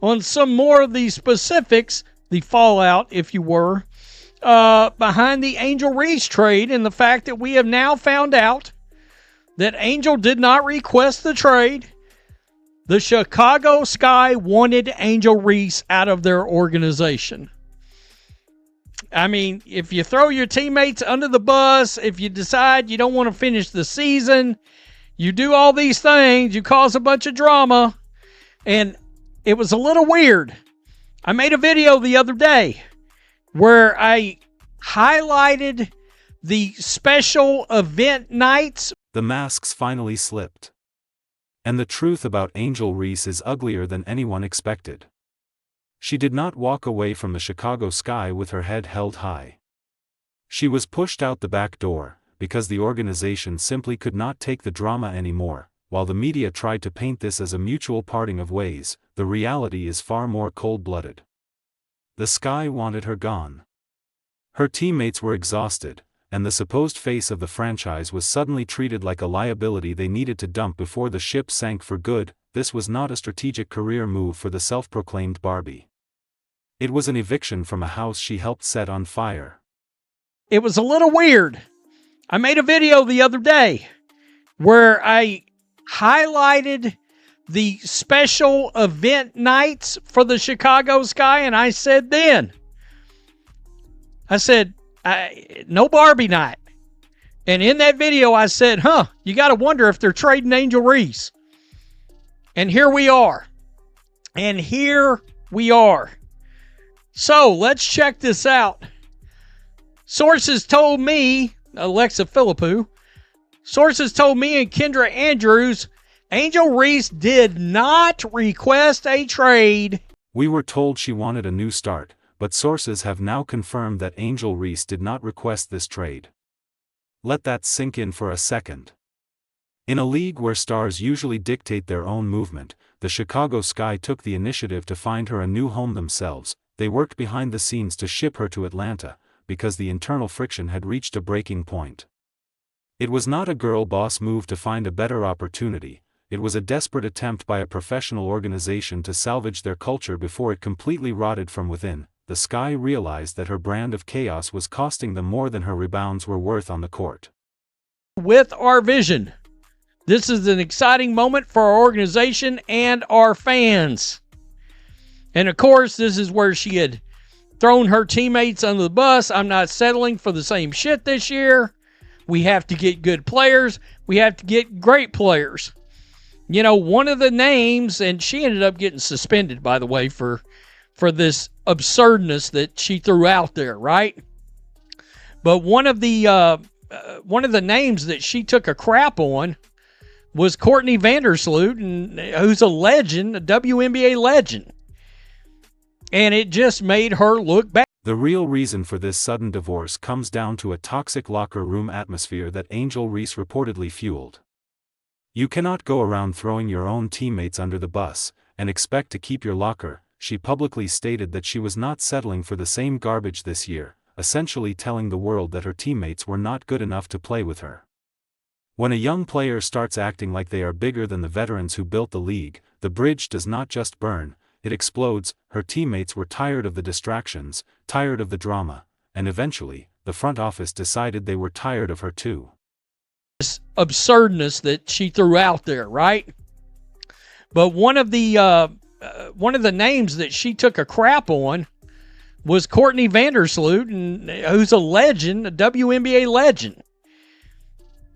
on some more of the specifics, the fallout, if you were, behind the Angel Reese trade, and the fact that we have now found out that Angel did not request the trade. The Chicago Sky wanted Angel Reese out of their organization. I mean, if you throw your teammates under the bus, if you decide you don't want to finish the season, you do all these things, you cause a bunch of drama, and it was a little weird. I made a video the other day where I highlighted the special event nights. The masks finally slipped. And the truth about Angel Reese is uglier than anyone expected. She did not walk away from the Chicago Sky with her head held high. She was pushed out the back door, because the organization simply could not take the drama anymore. While the media tried to paint this as a mutual parting of ways, the reality is far more cold-blooded. The Sky wanted her gone. Her teammates were exhausted, and the supposed face of the franchise was suddenly treated like a liability they needed to dump before the ship sank for good. This was not a strategic career move for the self-proclaimed Barbie. It was an eviction from a house she helped set on fire. It was a little weird. I made a video the other day where I highlighted the special event nights for the Chicago Sky, and I said no Barbie night. And in that video I said, you got to wonder if they're trading Angel Reese. And here we are. So let's check this out. Sources told me, Alexa Philippou, sources told me and Kendra Andrews, Angel Reese did not request a trade. We were told she wanted a new start, but sources have now confirmed that Angel Reese did not request this trade. Let that sink in for a second. In a league where stars usually dictate their own movement, the Chicago Sky took the initiative to find her a new home themselves. They worked behind the scenes to ship her to Atlanta, because the internal friction had reached a breaking point. It was not a girl boss move to find a better opportunity, it was a desperate attempt by a professional organization to salvage their culture before it completely rotted from within. The Sky realized that her brand of chaos was costing them more than her rebounds were worth on the court. With our vision, this is an exciting moment for our organization and our fans. And of course, this is where she had thrown her teammates under the bus. I'm not settling for the same shit this year. We have to get good players. We have to get great players. You know, one of the names, and she ended up getting suspended, by the way, for this absurdness that she threw out there, right? But one of the names that she took a crap on was Courtney Vandersloot, and who's a legend, a WNBA legend. And it just made her look bad. The real reason for this sudden divorce comes down to a toxic locker room atmosphere that Angel Reese reportedly fueled. You cannot go around throwing your own teammates under the bus and expect to keep your locker. She publicly stated that she was not settling for the same garbage this year, essentially telling the world that her teammates were not good enough to play with her. When a young player starts acting like they are bigger than the veterans who built the league, the bridge does not just burn, it explodes. Her teammates were tired of the distractions, tired of the drama, and eventually, the front office decided they were tired of her too. This absurdness that she threw out there, right? But one of the names that she took a crap on was Courtney Vandersloot, and who's a legend, a WNBA legend.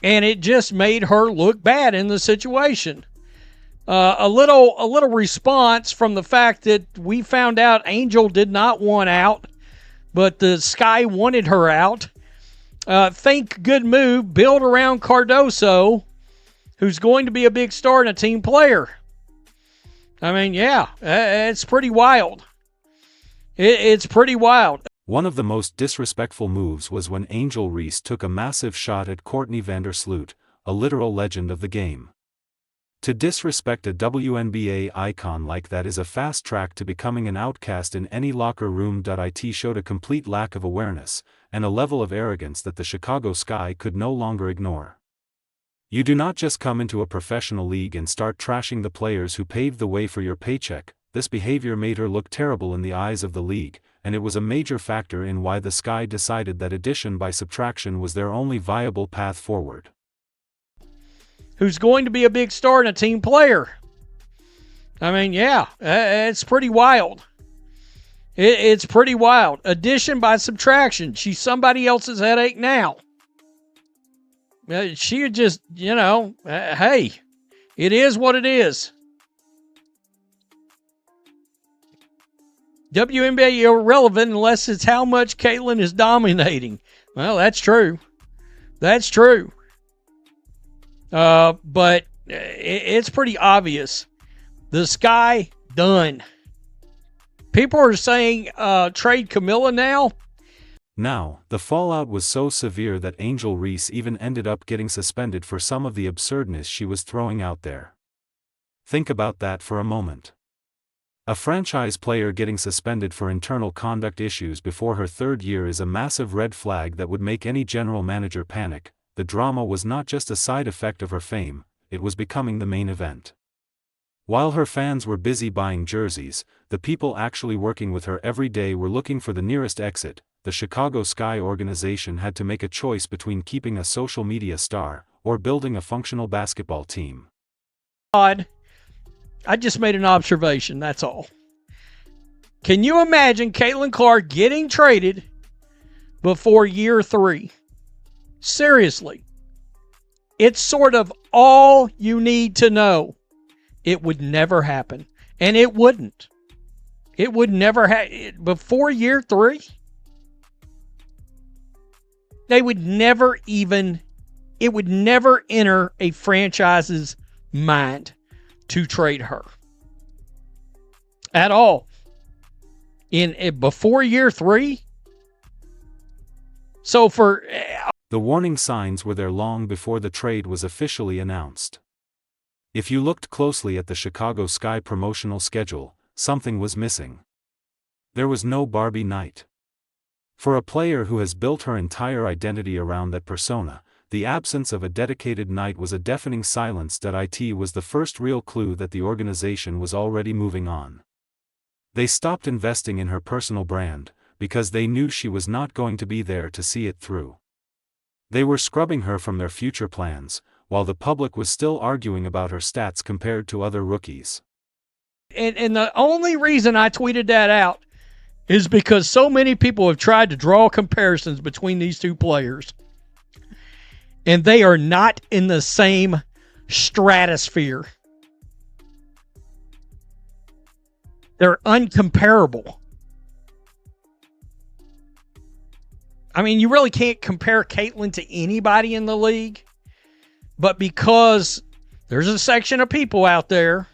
And it just made her look bad in the situation. A little response from the fact that we found out Angel did not want out, but the Sky wanted her out. Think good move, build around Cardoso, who's going to be a big star and a team player. I mean, yeah, it's pretty wild. It's pretty wild. One of the most disrespectful moves was when Angel Reese took a massive shot at Courtney Vandersloot, a literal legend of the game. To disrespect a WNBA icon like that is a fast track to becoming an outcast in any locker room. It showed a complete lack of awareness, and a level of arrogance that the Chicago Sky could no longer ignore. You do not just come into a professional league and start trashing the players who paved the way for your paycheck. this behavior made her look terrible in the eyes of the league, and it was a major factor in why the Sky decided that addition by subtraction was their only viable path forward. Who's going to be a big star and a team player? I mean, yeah, it's pretty wild. It's pretty wild. Addition by subtraction. She's somebody else's headache now. She would just, hey, it is what it is. WNBA irrelevant unless it's how much Caitlin is dominating. Well, that's true. That's true. But it's pretty obvious. The Sky, done. People are saying trade Kamilla now. Now, the fallout was so severe that Angel Reese even ended up getting suspended for some of the absurdness she was throwing out there. Think about that for a moment. A franchise player getting suspended for internal conduct issues before her third year is a massive red flag that would make any general manager panic. The drama was not just a side effect of her fame, it was becoming the main event. While her fans were busy buying jerseys, the people actually working with her every day were looking for the nearest exit. The Chicago Sky organization had to make a choice between keeping a social media star or building a functional basketball team. I just made an observation, that's all. Can you imagine Caitlin Clark getting traded before year 3? Seriously. It's sort of all you need to know. It would never happen. And it wouldn't. It would never happen. Before year 3? They would never even, it would never enter a franchise's mind to trade her. At all. Before year 3? So the warning signs were there long before the trade was officially announced. If you looked closely at the Chicago Sky promotional schedule, something was missing. There was no Barbie night. For a player who has built her entire identity around that persona, the absence of a dedicated night was a deafening silence. It was the first real clue that the organization was already moving on. They stopped investing in her personal brand, because they knew she was not going to be there to see it through. They were scrubbing her from their future plans, while the public was still arguing about her stats compared to other rookies. And the only reason I tweeted that out is because so many people have tried to draw comparisons between these two players. And they are not in the same stratosphere. They're uncomparable. I mean, you really can't compare Caitlin to anybody in the league. But because there's a section of people out there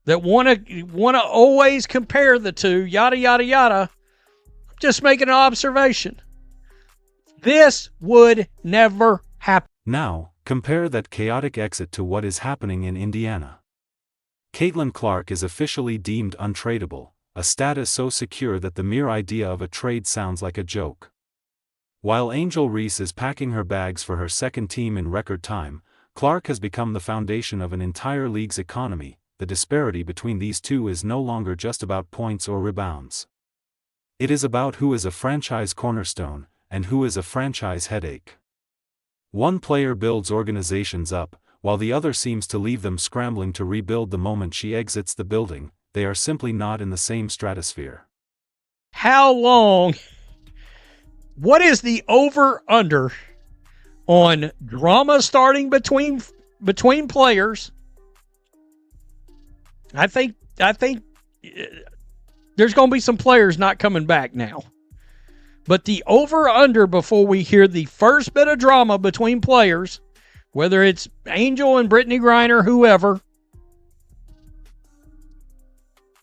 that want to always compare the two, yada, yada, yada, I'm just making an observation. This would never happen. Now, compare that chaotic exit to what is happening in Indiana. Caitlin Clark is officially deemed untradeable, a status so secure that the mere idea of a trade sounds like a joke. While Angel Reese is packing her bags for her second team in record time, Clark has become the foundation of an entire league's economy. The disparity between these two is no longer just about points or rebounds. It is about who is a franchise cornerstone, and who is a franchise headache. One player builds organizations up, while the other seems to leave them scrambling to rebuild the moment she exits the building. They are simply not in the same stratosphere. How long? What is the over-under on drama starting between players? I think there's going to be some players not coming back now. But the over-under before we hear the first bit of drama between players, whether it's Angel and Brittany Griner, whoever,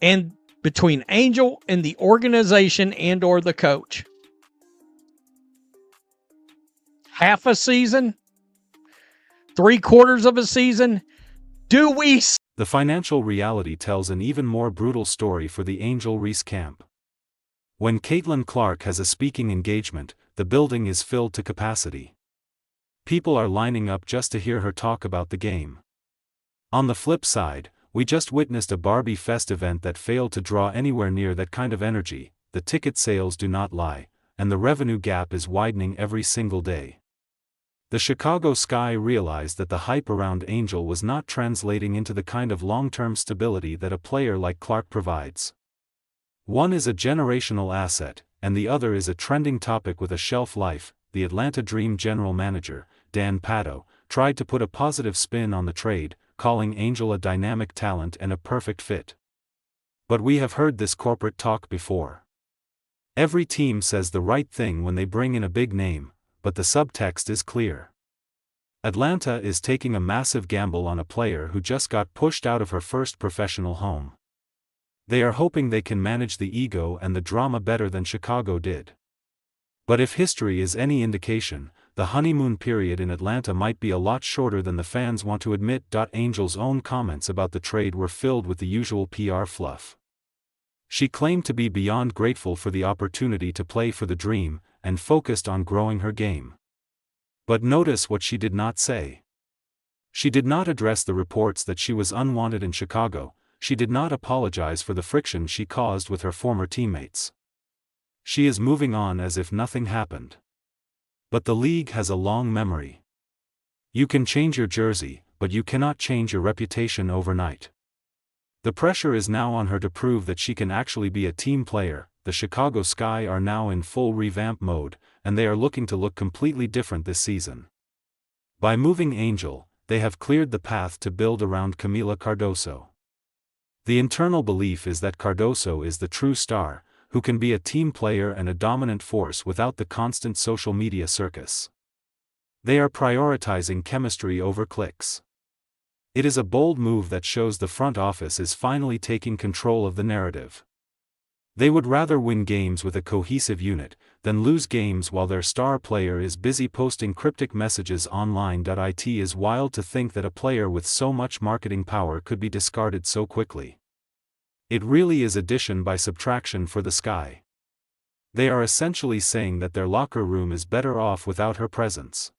and between Angel and the organization and or the coach. Half a season? 3/4 of a season? Do we? The financial reality tells an even more brutal story for the Angel Reese camp. When Caitlin Clark has a speaking engagement, the building is filled to capacity. People are lining up just to hear her talk about the game. On the flip side, "We just witnessed a Barbie Fest event that failed to draw anywhere near that kind of energy, the ticket sales do not lie, and the revenue gap is widening every single day." The Chicago Sky realized that the hype around Angel was not translating into the kind of long-term stability that a player like Clark provides. One is a generational asset, and the other is a trending topic with a shelf life. The Atlanta Dream general manager, Dan Pato, tried to put a positive spin on the trade, calling Angel a dynamic talent and a perfect fit. "But we have heard this corporate talk before. Every team says the right thing when they bring in a big name, but the subtext is clear. Atlanta is taking a massive gamble on a player who just got pushed out of her first professional home. They are hoping they can manage the ego and the drama better than Chicago did. But if history is any indication, the honeymoon period in Atlanta might be a lot shorter than the fans want to admit." Angel's own comments about the trade were filled with the usual PR fluff. She claimed to be beyond grateful for the opportunity to play for the Dream, and focused on growing her game. But notice what she did not say. She did not address the reports that she was unwanted in Chicago. She did not apologize for the friction she caused with her former teammates. She is moving on as if nothing happened. But the league has a long memory. You can change your jersey, but you cannot change your reputation overnight. The pressure is now on her to prove that she can actually be a team player. The Chicago Sky are now in full revamp mode, and they are looking to look completely different this season. By moving Angel, they have cleared the path to build around Kamilla Cardoso. The internal belief is that Cardoso is the true star, who can be a team player and a dominant force without the constant social media circus. They are prioritizing chemistry over clicks. It is a bold move that shows the front office is finally taking control of the narrative. They would rather win games with a cohesive unit, than lose games while their star player is busy posting cryptic messages online. It is wild to think that a player with so much marketing power could be discarded so quickly. It really is addition by subtraction for the Sky. They are essentially saying that their locker room is better off without her presence.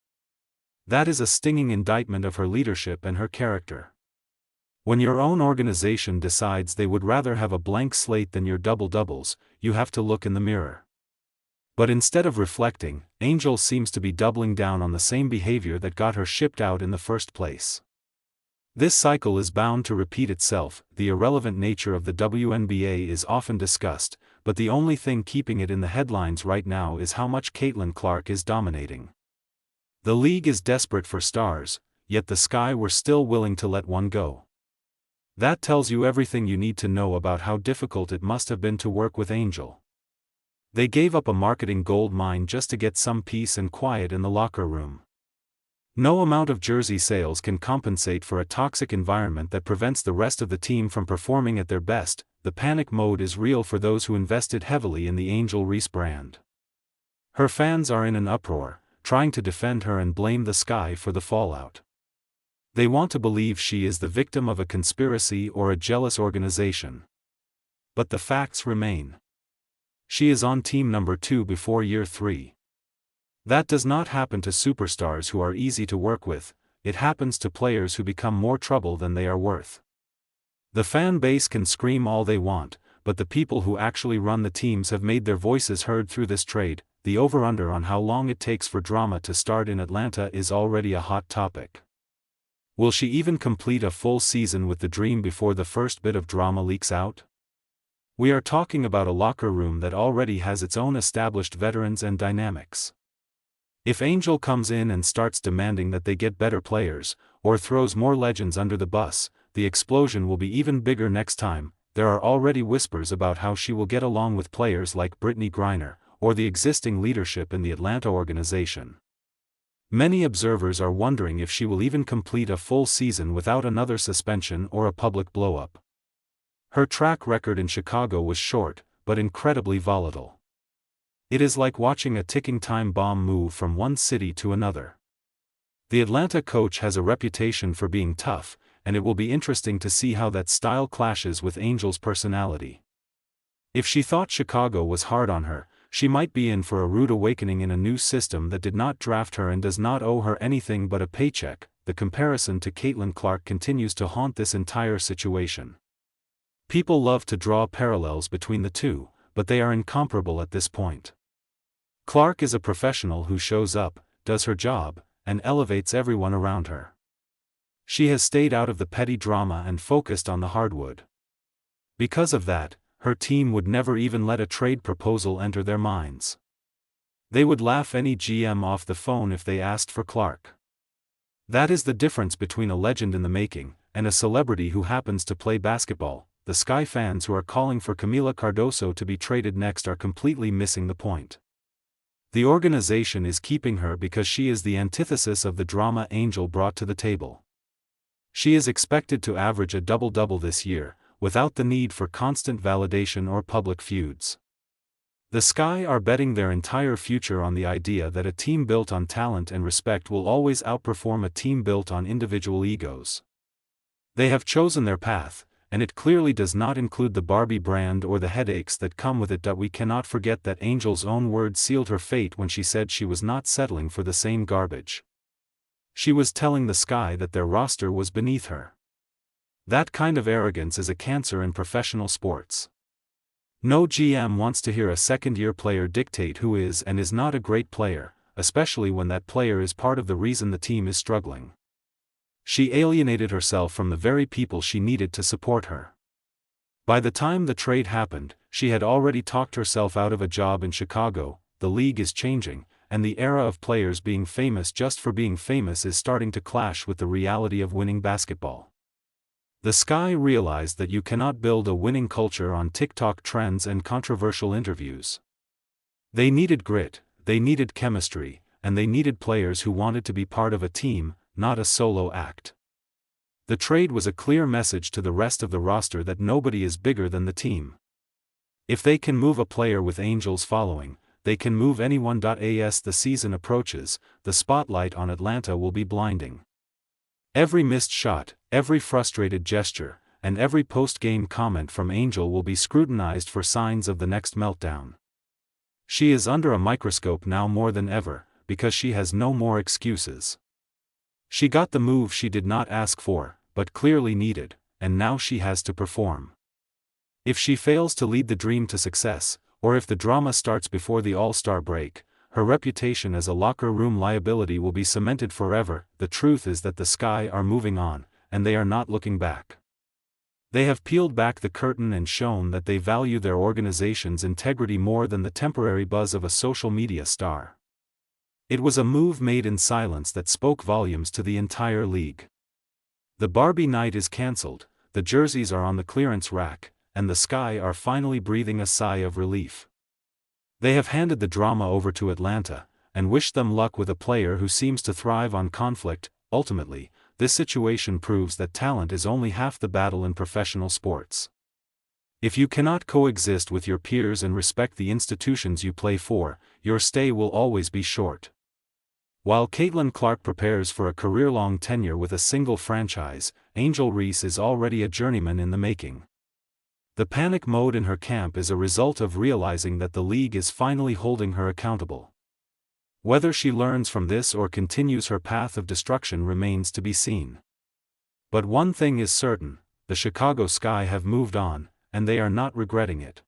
That is a stinging indictment of her leadership and her character. When your own organization decides they would rather have a blank slate than your double-doubles, you have to look in the mirror. But instead of reflecting, Angel seems to be doubling down on the same behavior that got her shipped out in the first place. This cycle is bound to repeat itself. The irrelevant nature of the WNBA is often discussed, but the only thing keeping it in the headlines right now is how much Caitlin Clark is dominating. The league is desperate for stars, yet the Sky were still willing to let one go. That tells you everything you need to know about how difficult it must have been to work with Angel. They gave up a marketing gold mine just to get some peace and quiet in the locker room. No amount of jersey sales can compensate for a toxic environment that prevents the rest of the team from performing at their best. The panic mode is real for those who invested heavily in the Angel Reese brand. Her fans are in an uproar, trying to defend her and blame the Sky for the fallout. They want to believe she is the victim of a conspiracy or a jealous organization. But the facts remain. She is on team number 2 before year 3. That does not happen to superstars who are easy to work with, it happens to players who become more trouble than they are worth. The fan base can scream all they want, but the people who actually run the teams have made their voices heard through this trade. The over-under on how long it takes for drama to start in Atlanta is already a hot topic. Will she even complete a full season with the Dream before the first bit of drama leaks out? We are talking about a locker room that already has its own established veterans and dynamics. If Angel comes in and starts demanding that they get better players, or throws more legends under the bus, the explosion will be even bigger next time. There are already whispers about how she will get along with players like Brittany Griner, or the existing leadership in the Atlanta organization. Many observers are wondering if she will even complete a full season without another suspension or a public blow-up. Her track record in Chicago was short, but incredibly volatile. It is like watching a ticking time bomb move from one city to another. The Atlanta coach has a reputation for being tough, and it will be interesting to see how that style clashes with Angel's personality. If she thought Chicago was hard on her, she might be in for a rude awakening in a new system that did not draft her and does not owe her anything but a paycheck. the comparison to Caitlin Clark continues to haunt this entire situation. People love to draw parallels between the two, but they are incomparable at this point. Clark is a professional who shows up, does her job, and elevates everyone around her. She has stayed out of the petty drama and focused on the hardwood. Because of that, her team would never even let a trade proposal enter their minds. They would laugh any GM off the phone if they asked for Clark. That is the difference between a legend in the making and a celebrity who happens to play basketball. The Sky fans who are calling for Kamilla Cardoso to be traded next are completely missing the point. The organization is keeping her because she is the antithesis of the drama Angel brought to the table. She is expected to average a double-double this year, without the need for constant validation or public feuds. The Sky are betting their entire future on the idea that a team built on talent and respect will always outperform a team built on individual egos. They have chosen their path, and it clearly does not include the Barbie brand or the headaches that come with it. We cannot forget that Angel's own words sealed her fate when she said she was not settling for the same garbage. She was telling the Sky that their roster was beneath her. That kind of arrogance is a cancer in professional sports. No GM wants to hear a second-year player dictate who is and is not a great player, especially when that player is part of the reason the team is struggling. She alienated herself from the very people she needed to support her. By the time the trade happened, she had already talked herself out of a job in Chicago. The league is changing, and the era of players being famous just for being famous is starting to clash with the reality of winning basketball. The Sky realized that you cannot build a winning culture on TikTok trends and controversial interviews. They needed grit, they needed chemistry, and they needed players who wanted to be part of a team, not a solo act. The trade was a clear message to the rest of the roster that nobody is bigger than the team. If they can move a player with Angel's following, they can move anyone. As the season approaches, the spotlight on Atlanta will be blinding. Every missed shot, every frustrated gesture, and every post-game comment from Angel will be scrutinized for signs of the next meltdown. She is under a microscope now more than ever, because she has no more excuses. She got the move she did not ask for, but clearly needed, and now she has to perform. If she fails to lead the dream to success, or if the drama starts before the All-Star break, her reputation as a locker room liability will be cemented forever. The truth is that the Sky are moving on, and they are not looking back. They have peeled back the curtain and shown that they value their organization's integrity more than the temporary buzz of a social media star. It was a move made in silence that spoke volumes to the entire league. The Barbie night is cancelled, the jerseys are on the clearance rack, and the Sky are finally breathing a sigh of relief. They have handed the drama over to Atlanta, and wished them luck with a player who seems to thrive on conflict. Ultimately, this situation proves that talent is only half the battle in professional sports. If you cannot coexist with your peers and respect the institutions you play for, your stay will always be short. While Caitlin Clark prepares for a career-long tenure with a single franchise, Angel Reese is already a journeyman in the making. The panic mode in her camp is a result of realizing that the league is finally holding her accountable. Whether she learns from this or continues her path of destruction remains to be seen. But one thing is certain, the Chicago Sky have moved on, and they are not regretting it.